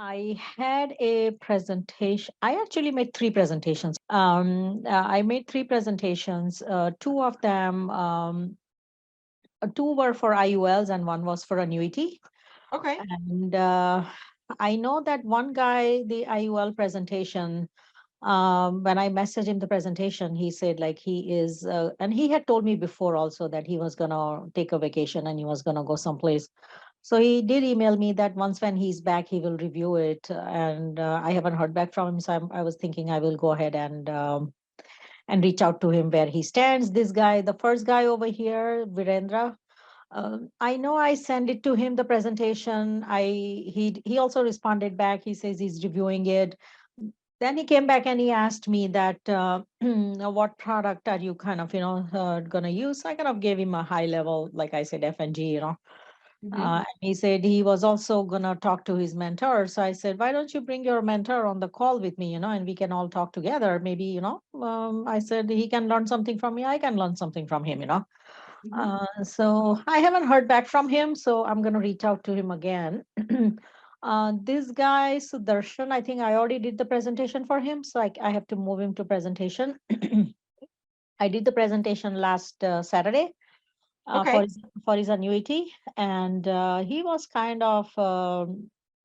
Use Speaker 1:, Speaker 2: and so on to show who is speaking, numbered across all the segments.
Speaker 1: I had a presentation. I actually made three presentations. I made three presentations. Two of them, two were for IULs and one was for annuity.
Speaker 2: Okay.
Speaker 1: And I know that one guy, the IUL presentation, when I messaged him the presentation, he said like he is, and he had told me before also that he was gonna take a vacation and he was gonna go someplace. So he did email me that once when he's back, he will review it, and I haven't heard back from him. So I was thinking I will go ahead and reach out to him where he stands. This guy, the first guy over here, Virendra. I know I sent it to him the presentation. He also responded back. He says he's reviewing it. Then he came back and he asked me that what product are you kind of going to use. So I kind of gave him a high level, like I said, FNG.
Speaker 2: Hmm.
Speaker 1: And he said he was also going to talk to his mentor. So I said, why don't you bring your mentor on the call with me, and we can all talk together. Maybe, I said he can learn something from me. I can learn something from him.
Speaker 2: Hmm.
Speaker 1: So I haven't heard back from him. So I'm going to reach out to him again. This guy, Sudarshan, I think I already did the presentation for him. So I have to move him to presentation. I did the presentation last Saturday
Speaker 2: Okay.
Speaker 1: for his annuity, and he was kind of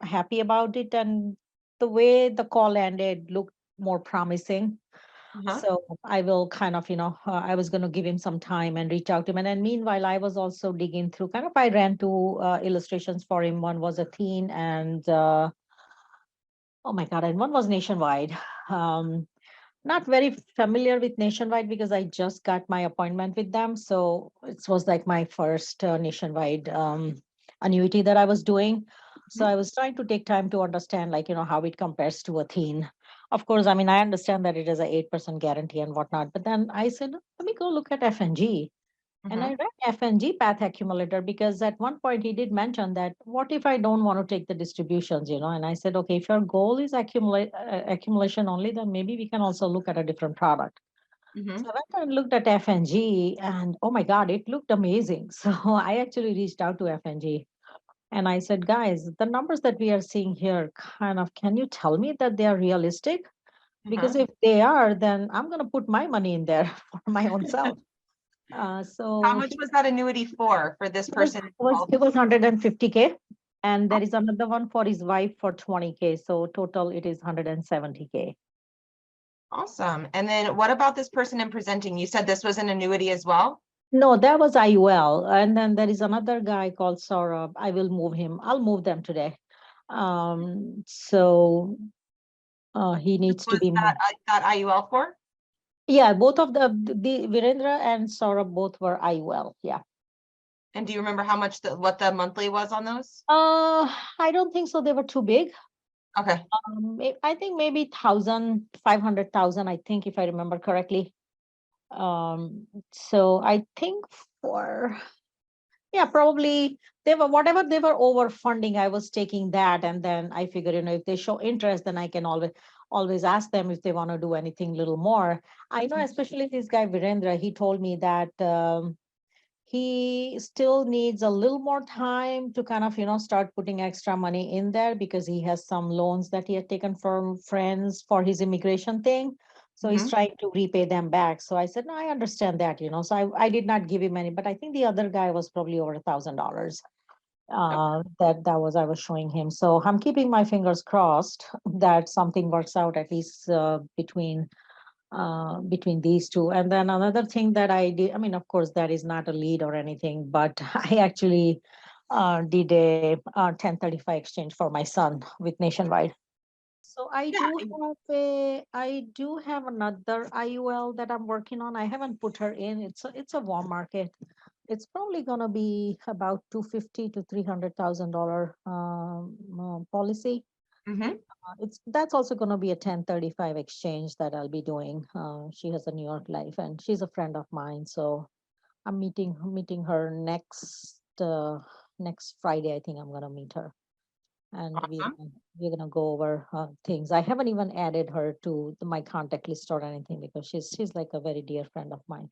Speaker 1: happy about it. And the way the call ended looked more promising.
Speaker 2: Uh-huh.
Speaker 1: So I will kind of, I was going to give him some time and reach out to him. And then meanwhile, I was also digging through. Kind of, I ran two illustrations for him. One was a teen, and oh my god, and one was nationwide. Um, Not very familiar with Nationwide because I just got my appointment with them. So it was like my first Nationwide annuity that I was doing. So
Speaker 2: Mhm.
Speaker 1: I was trying to take time to understand, like, how it compares to a teen. Of course, I mean, I understand that it is a 8% guarantee and whatnot. But then I said, let me go look at FNG. And I
Speaker 2: Mhm.
Speaker 1: read FNG path accumulator because at one point he did mention that what if I don't want to take the distributions. And I said, okay, if your goal is accumulation only, then maybe we can also look at a different product. So
Speaker 2: Mhm.
Speaker 1: I went and looked at FNG and oh my God, it looked amazing. So I actually reached out to FNG and I said, guys, the numbers that we are seeing here kind of, can you tell me that they are realistic? Because
Speaker 2: Uh-huh.
Speaker 1: if they are, then I'm going to put my money in there for my own self.
Speaker 2: How
Speaker 1: So
Speaker 2: much was that annuity for this
Speaker 1: It was
Speaker 2: person
Speaker 1: was
Speaker 2: involved?
Speaker 1: it was 150K, and
Speaker 2: Oh,
Speaker 1: there is another one for his wife for 20K. So total it is 170K.
Speaker 2: awesome. And then what about this person in presenting? You said this was an annuity as well?
Speaker 1: No, that was IUL, and then there is another guy called Saurabh. I will move him. I'll move them today. So he
Speaker 2: This
Speaker 1: needs to
Speaker 2: was
Speaker 1: be
Speaker 2: that
Speaker 1: moved.
Speaker 2: that IUL for?
Speaker 1: Yeah, both of the Virendra and Saurabh both were IUL. Yeah.
Speaker 2: And do you remember how much what the monthly was on those?
Speaker 1: I don't think so. They were too big.
Speaker 2: Okay.
Speaker 1: I think maybe 500,000. I think if I remember correctly. So I think for yeah, probably they were whatever they were overfunding, I was taking that, and then I figured, if they show interest, then I can always ask them if they want to do anything little more. I know,
Speaker 2: Mhm.
Speaker 1: especially this guy Virendra, he told me that he still needs a little more time to kind of start putting extra money in there because he has some loans that he had taken from friends for his immigration thing, so he's
Speaker 2: Mhm.
Speaker 1: trying to repay them back. So I said, no, I understand that. So I did not give him any, but I think the other guy was probably over $1,000
Speaker 2: Okay.
Speaker 1: that was I was showing him. So I'm keeping my fingers crossed that something works out at least between these two. And then another thing that I did, I mean, of course, that is not a lead or anything, but I actually did a 1035 exchange for my son with Nationwide. So
Speaker 2: Yeah.
Speaker 1: I do have another IUL that I'm working on. I haven't put her in. It's a warm market. It's probably gonna be about 250 to $300,000 policy.
Speaker 2: Mhm.
Speaker 1: It's That's also going to be a 1035 exchange that I'll be doing. She has a New York life, and she's a friend of mine. So I'm meeting her next Friday. I think I'm going to meet her, and
Speaker 2: Awesome.
Speaker 1: we're gonna go over things. I haven't even added her to my contact list or anything because she's like a very dear friend of mine.